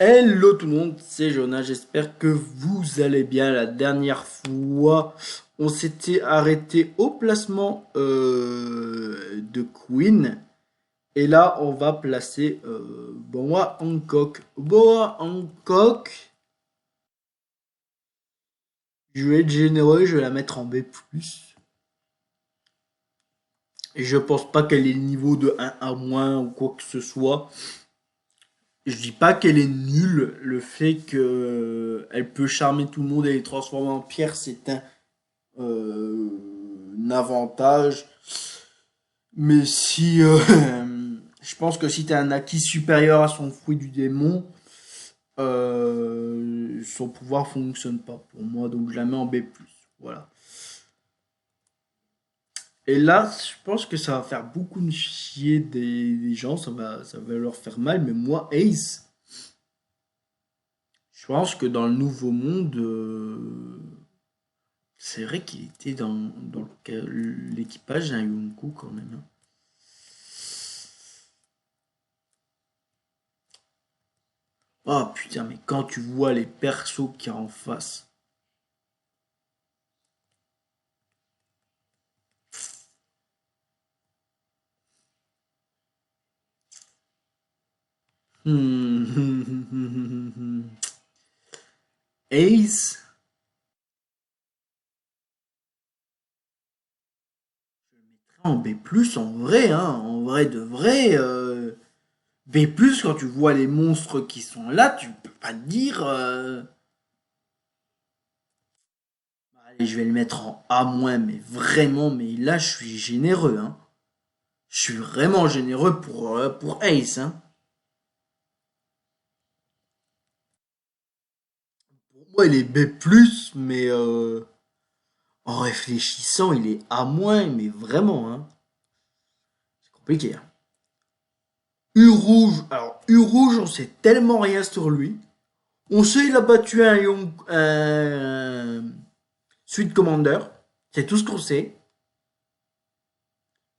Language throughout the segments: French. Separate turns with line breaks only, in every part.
Hello tout le monde, c'est Jonas, j'espère que vous allez bien. La dernière fois, on s'était arrêté au placement de Queen. Et là, on va placer Boa Hancock. Boa Hancock, je vais être généreux, je vais la mettre en B+. Et je pense pas qu'elle ait le niveau de 1A- ou quoi que ce soit. Je dis pas qu'elle est nulle, le fait qu'elle peut charmer tout le monde et les transformer en pierre, c'est un avantage. Mais si je pense que si tu as un acquis supérieur à son fruit du démon, son pouvoir fonctionne pas pour moi, donc je la mets en B+. Voilà. Et là, je pense que ça va faire beaucoup de chier des gens, ça va leur faire mal, mais moi, Ace, je pense que dans le nouveau monde, c'est vrai qu'il était dans l'équipage d'un Yonkou quand même, hein. Oh putain, mais quand tu vois les persos qu'il y a en face. Ace, en B+, en vrai, hein, en vrai de vrai. B+, quand tu vois les monstres qui sont là, tu peux pas te dire. Allez, je vais le mettre en A-, mais vraiment, mais là, je suis généreux, hein. Je suis vraiment généreux pour Ace, hein. Pour moi, il est B+, mais en réfléchissant, il est A-, mais vraiment, hein. C'est compliqué, hein. U rouge, alors U rouge, on sait tellement rien sur lui. On sait il a battu un Suite Commander, c'est tout ce qu'on sait.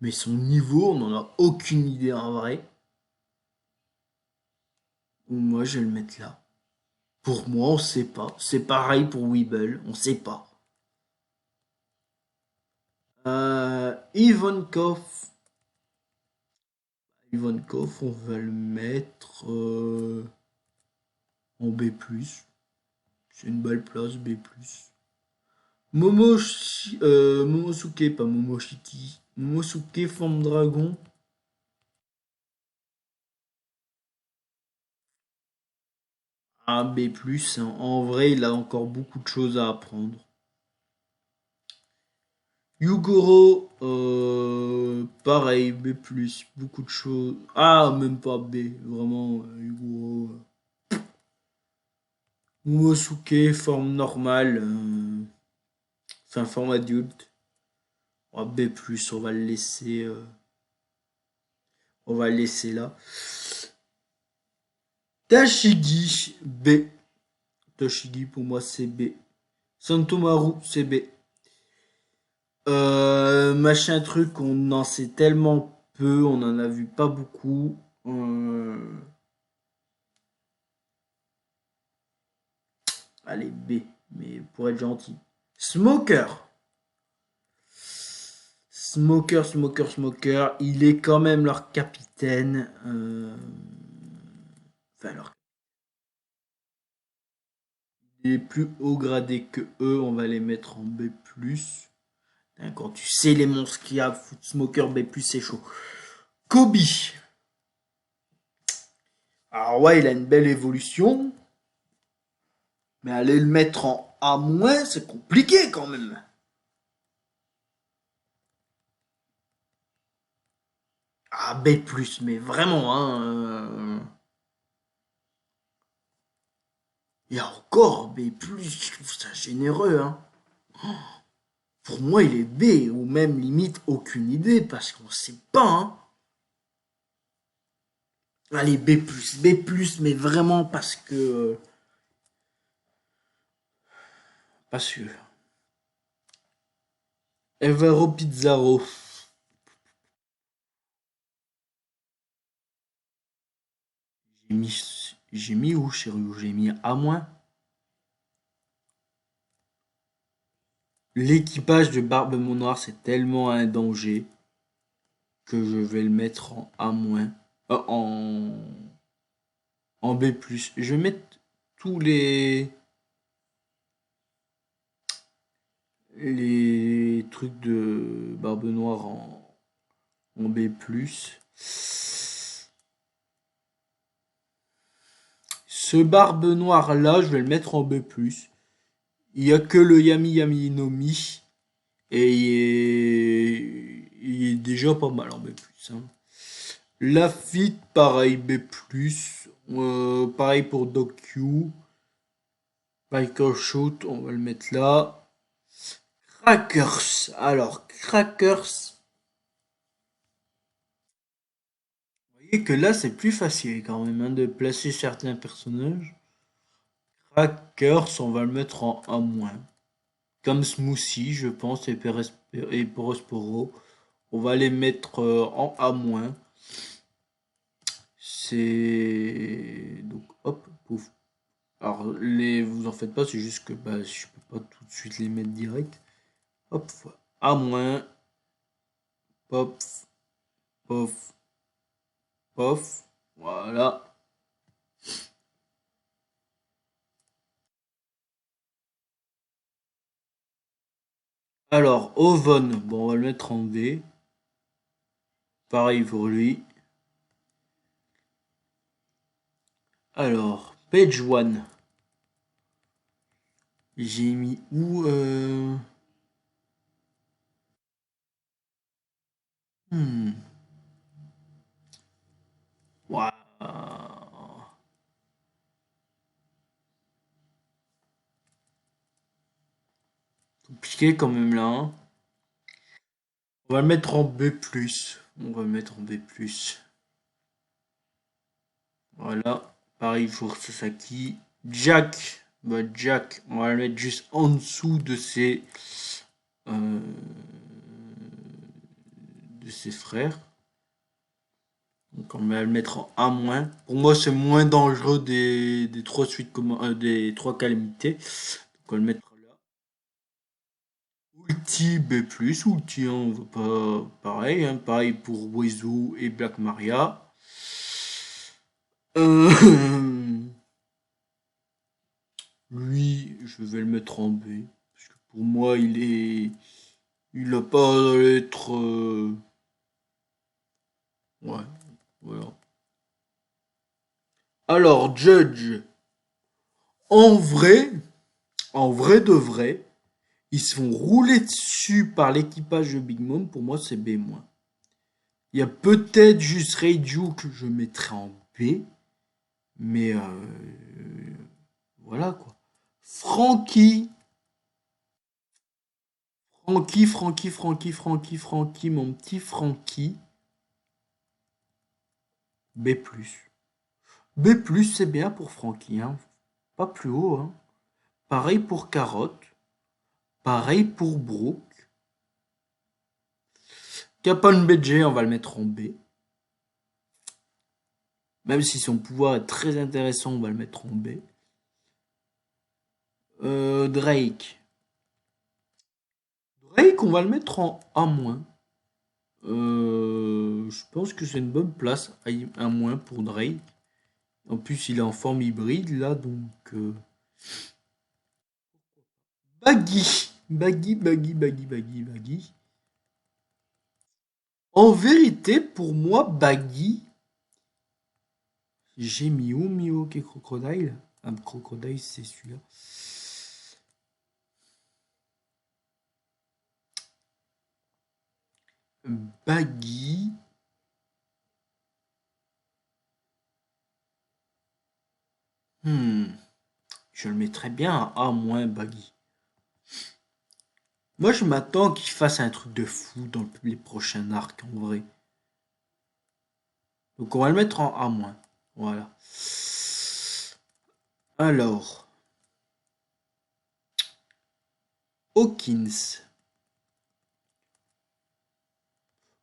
Mais son niveau, on n'en a aucune idée en vrai. Moi, je vais le mettre là. Pour moi, on sait pas. C'est pareil pour Weeble, on sait pas. Ivankov. Ivankov, on va le mettre en B+. C'est une belle place, B+. Momosuke, pas Momoshiki. Momosuke, forme dragon. Un B+, hein. En vrai, il a encore beaucoup de choses à apprendre. Yugoro, pareil, B+, beaucoup de choses. Ah, même pas B, vraiment, Yugoro. Momosuke, forme normale, enfin forme adulte. Oh, B+, on va le laisser, on va le laisser là. Tashigi, B. Tashigi, pour moi, c'est B. Santomaru, c'est B. Machin truc, on en sait tellement peu, on en a vu pas beaucoup. Allez, B, mais pour être gentil. Smoker. Smoker. Il est quand même leur capitaine. Enfin, il est plus haut gradé que eux. On va les mettre en B+. Quand tu sais les monstres qu'il y a, Smoker B+, c'est chaud. Kobe. Alors ouais, il a une belle évolution. Mais aller le mettre en A-, c'est compliqué quand même. Ah, B+, mais vraiment, hein. Et encore, B+, je trouve ça généreux, hein. Pour moi, il est B, ou même limite aucune idée, parce qu'on sait pas, hein. Allez, B+, mais vraiment parce que, Evero Pizzaro. J'ai mis, J'ai mis où, chérie? J'ai mis A-. L'équipage de Barbe Noire, c'est tellement un danger que je vais le mettre en A-, en B+. Je vais mettre tous les trucs de Barbe Noire en B+. Ce Barbe Noire là, je vais le mettre en B+. Il y a que le Yami Yami no Mi et il est déjà pas mal en B+. Hein. Lafitte, pareil, B+. Pareil pour Docu. Biker Shoot, on va le mettre là. Crackers. Alors, Crackers. Vous voyez que là, c'est plus facile quand même hein, de placer certains personnages. Crackers, on va le mettre en A-. Comme Smoothie, je pense, et Porosporo. On va les mettre en A-. C'est... Donc, hop, pouf. Alors, vous en faites pas, c'est juste que bah, je peux pas tout de suite les mettre direct. Hop, A-, pop, pof, pof. Voilà. Alors, Oven, bon, on va le mettre en V. Pareil pour lui. Alors, Page One. J'ai mis où hmm. Waouh. Compliqué quand même là. Hein. On va le mettre en B+. On va le mettre en B+. Voilà. Pareil pour Sasaki. Jack. Bah, Jack, on va le mettre juste en dessous euh, de ses frères. Donc on va le mettre en A-. Pour moi, c'est moins dangereux des trois suites des trois calamités. Donc on va le mettre là. Ulti B+, Ulti, hein, on va pas pareil, hein, pareil pour Wezu et Black Maria. Euh, Lui, je vais le mettre en B. Parce que pour moi, il a pas à l'être. Ouais, voilà. Alors, Judge, en vrai, en vrai de vrai, ils se font rouler dessus par l'équipage de Big Mom. Pour moi, c'est B-. Il y a peut-être juste Reiju que je mettrais en B. Mais voilà quoi. Frankie, Frankie, mon petit Frankie. B+. B+, c'est bien pour Frankie, hein. Pas plus haut, hein. Pareil pour Carotte. Pareil pour Brooke. Capone BG, on va le mettre en B. Même si son pouvoir est très intéressant, on va le mettre en B. Drake. Drake, on va le mettre en A-. Je pense que c'est une bonne place, A- pour Drake. En plus, il est en forme hybride là, donc. Baggy. En vérité, pour moi, Baggy, j'ai mis où Mio qui est Crocodile? Un Crocodile, c'est celui-là. Baggy. Hmm. Je le mettrais bien à A- Baggy. Moi, je m'attends qu'il fasse un truc de fou dans les prochains arcs, en vrai. Donc, on va le mettre en A-. Voilà. Alors, Hawkins.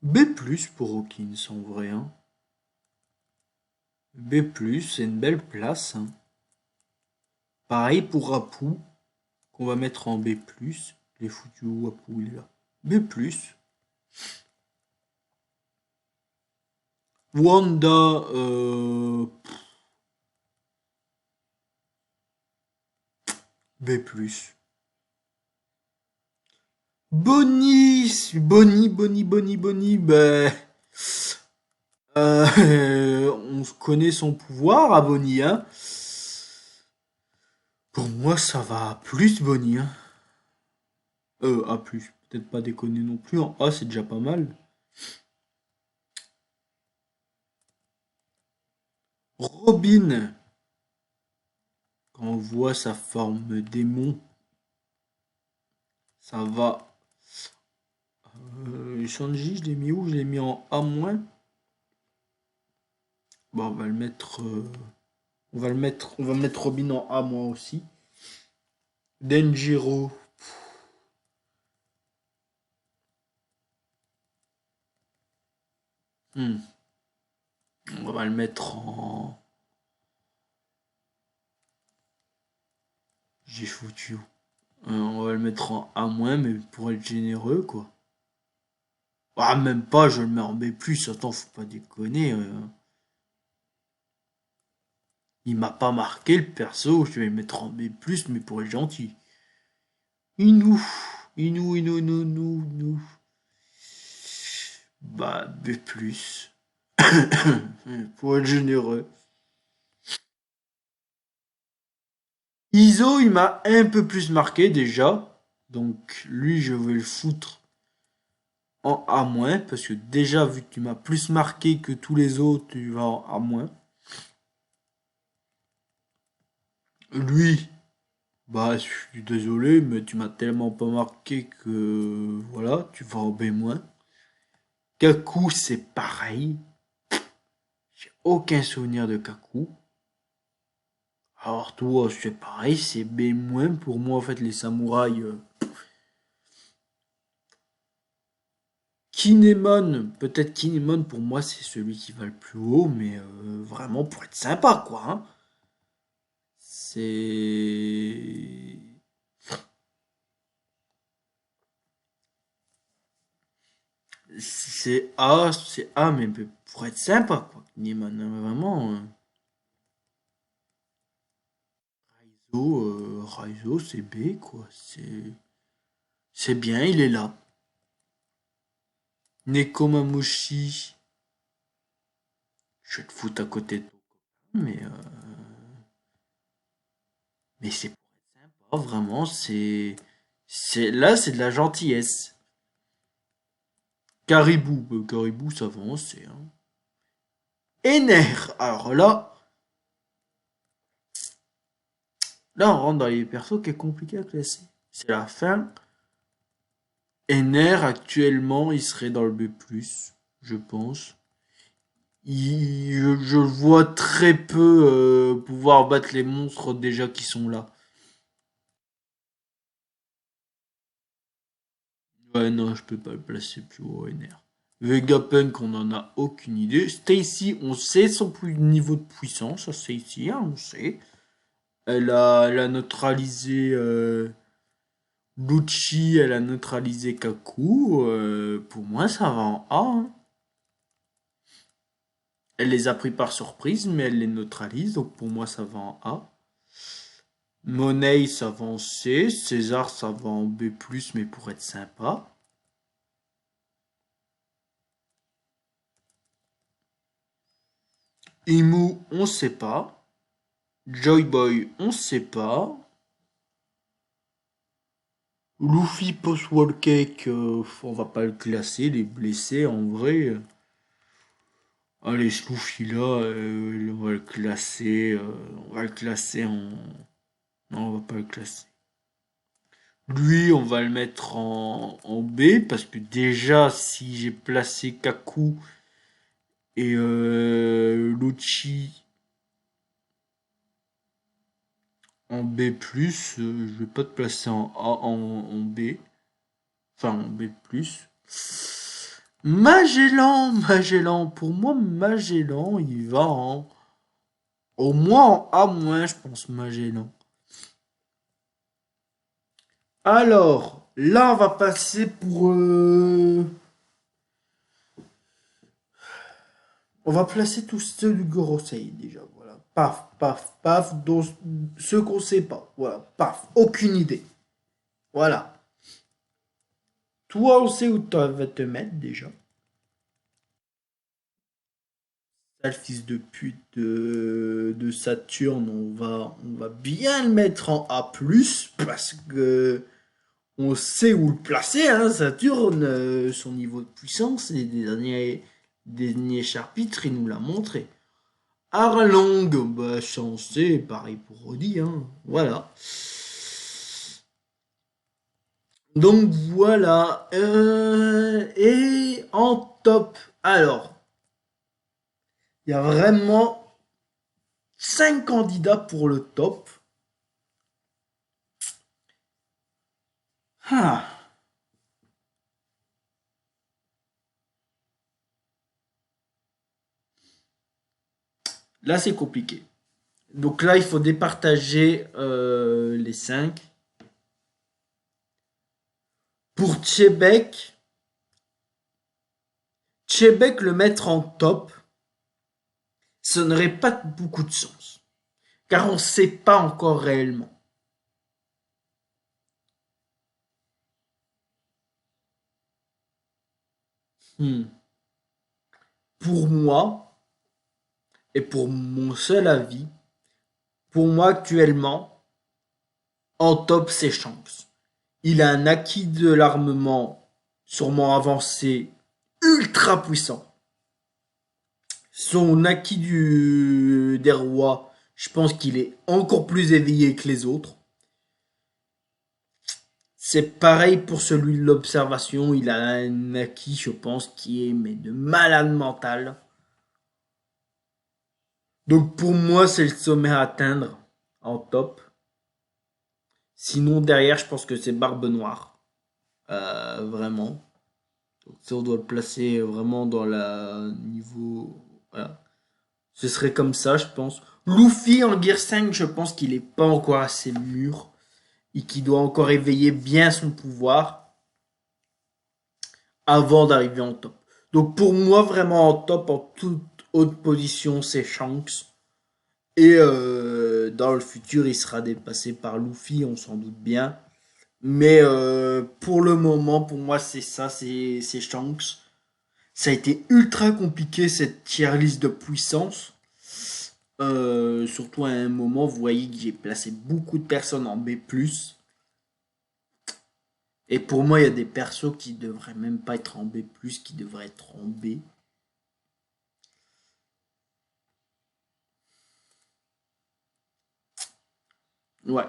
B+ pour Hawkins, en vrai. Hein. B+, c'est une belle place, hein. Pareil pour Apu, qu'on va mettre en B+. Il est foutu où, Apu, il est là. B+. Wanda, B+. Bonnie, ben... on connaît son pouvoir à Bonnie, hein. Pour moi, ça va à plus, Bonnie, hein. A plus. Peut-être pas déconner non plus. En A, c'est déjà pas mal. Robin, quand on voit sa forme démon, ça va. Shanji, je l'ai mis où? Je l'ai mis en A-. Bon, on va le mettre. On va mettre Robin en A- aussi. Denjiro. Hmm. On va le mettre en. J'ai foutu. On va le mettre en A-, mais pour être généreux, quoi. Ah, même pas, je le mets en B+. Attends, faut pas déconner. Il m'a pas marqué le perso, je vais le mettre en B+, mais pour être gentil. Inou. Inou. Bah, B+. Pour être généreux. Iso, il m'a un peu plus marqué déjà. Donc, lui, je vais le foutre en A-, parce que déjà, vu que tu m'as plus marqué que tous les autres, tu vas en A-. Lui, bah, je suis désolé, mais tu m'as tellement pas marqué que, voilà, tu vas en B-. Kaku, c'est pareil. J'ai aucun souvenir de Kaku. Alors toi, c'est pareil, c'est B-. Pour moi, en fait, les samouraïs... Kinemon, peut-être Kinemon, pour moi, c'est celui qui va le plus haut, mais vraiment pour être sympa, quoi, hein. C'est... c'est A, mais pour être sympa, quoi. Kinemon, hein, vraiment... Raizo, c'est B, quoi. C'est bien, il est là. Nekomamushi, je vais te foutre à côté de toi, mais c'est pour être sympa, vraiment, là, c'est de la gentillesse. Caribou, Caribou, ça va, c'est, hein. Ener, alors là, on rentre dans les persos qui est compliqué à classer. C'est la fin. Ener, actuellement, il serait dans le B+, je pense. Je le vois très peu pouvoir battre les monstres déjà qui sont là. Ouais, non, je peux pas le placer plus haut, Ener. Vegapunk, on en a aucune idée. Stacy, on sait son niveau de puissance, ça Stacy, hein, on sait. Elle a neutralisé Lucci, elle a neutralisé Kaku. Pour moi, ça va en A, hein. Elle les a pris par surprise, mais elle les neutralise, donc pour moi, ça va en A. Monet, ça va en C. César, ça va en B+, mais pour être sympa. Imu, on sait pas. Joyboy, on sait pas. Luffy post-wall cake, on va pas le classer, les blessés en vrai. Allez, ce Luffy là, on va le classer en. Non, on va pas le classer. Lui, on va le mettre en B parce que déjà, si j'ai placé Kaku et Lucci en B+, je vais pas te placer en A, en B. Enfin, en B+. Magellan, pour moi, Magellan, il va en Au moins en A-, je pense, Magellan. Alors, là, on va passer pour... On va placer tous ceux du Gorosei, déjà. Voilà. Paf, paf, paf. Ceux qu'on sait pas. Voilà. Paf. Aucune idée. Voilà. Toi, on sait où tu vas te mettre, déjà. Sale fils de pute de Saturne, on va bien le mettre en A+, parce que on sait où le placer, hein, Saturne, son niveau de puissance, et des derniers chapitres, il nous l'a montré. Arlong, bah, chancé, pareil pour Rodi, hein, voilà. Donc voilà, et en top, alors, il y a vraiment 5 candidats pour le top. Ah. Là, c'est compliqué. Donc là, il faut départager les 5. Pour Tchébek, le mettre en top, ça n'aurait pas beaucoup de sens. Car on ne sait pas encore réellement. Hmm. Pour moi, et pour mon seul avis, pour moi actuellement, en top, c'est Shanks. Il a un acquis de l'armement sûrement avancé, ultra puissant. Son acquis des rois, je pense qu'il est encore plus éveillé que les autres. C'est pareil pour celui de l'observation, il a un acquis, je pense, qui est mais de malade mental. Donc pour moi, c'est le sommet à atteindre en top. Sinon, derrière, je pense que c'est Barbe Noire. Vraiment. Donc, ça, on doit le placer vraiment dans la niveau. Voilà. Ce serait comme ça, je pense. Luffy en Gear 5, je pense qu'il est pas encore assez mûr et qu'il doit encore éveiller bien son pouvoir avant d'arriver en top. Donc pour moi, vraiment en top, en toute haute position, c'est Shanks. Et dans le futur, il sera dépassé par Luffy, on s'en doute bien. Mais pour le moment, pour moi, c'est ça, c'est Shanks. Ça a été ultra compliqué cette tier list de puissance. Surtout à un moment, vous voyez que j'ai placé beaucoup de personnes en B+. Et pour moi, il y a des persos qui devraient même pas être en B+, qui devraient être en B. Ouais.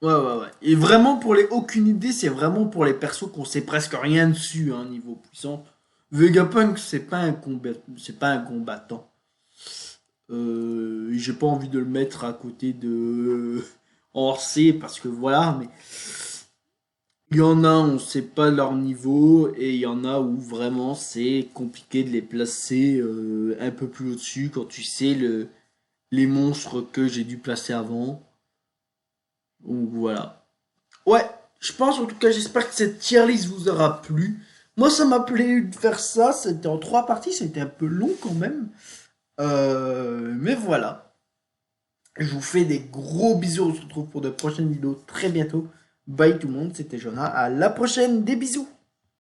Ouais, ouais, ouais. Et vraiment, pour les aucune idée, c'est vraiment pour les persos qu'on sait presque rien dessus, hein, niveau puissance. Vegapunk, c'est pas un combattant. J'ai pas envie de le mettre à côté de en C parce que voilà, mais il y en a, on sait pas leur niveau et il y en a où vraiment c'est compliqué de les placer un peu plus au-dessus quand tu sais les monstres que j'ai dû placer avant. Donc voilà. Ouais, je pense en tout cas, j'espère que cette tier list vous aura plu. Moi, ça m'a plu de faire ça. C'était en 3 parties, c'était un peu long quand même. Mais voilà. Je vous fais des gros bisous. On se retrouve pour de prochaines vidéos très bientôt. Bye tout le monde, c'était Jonah. À la prochaine, des bisous.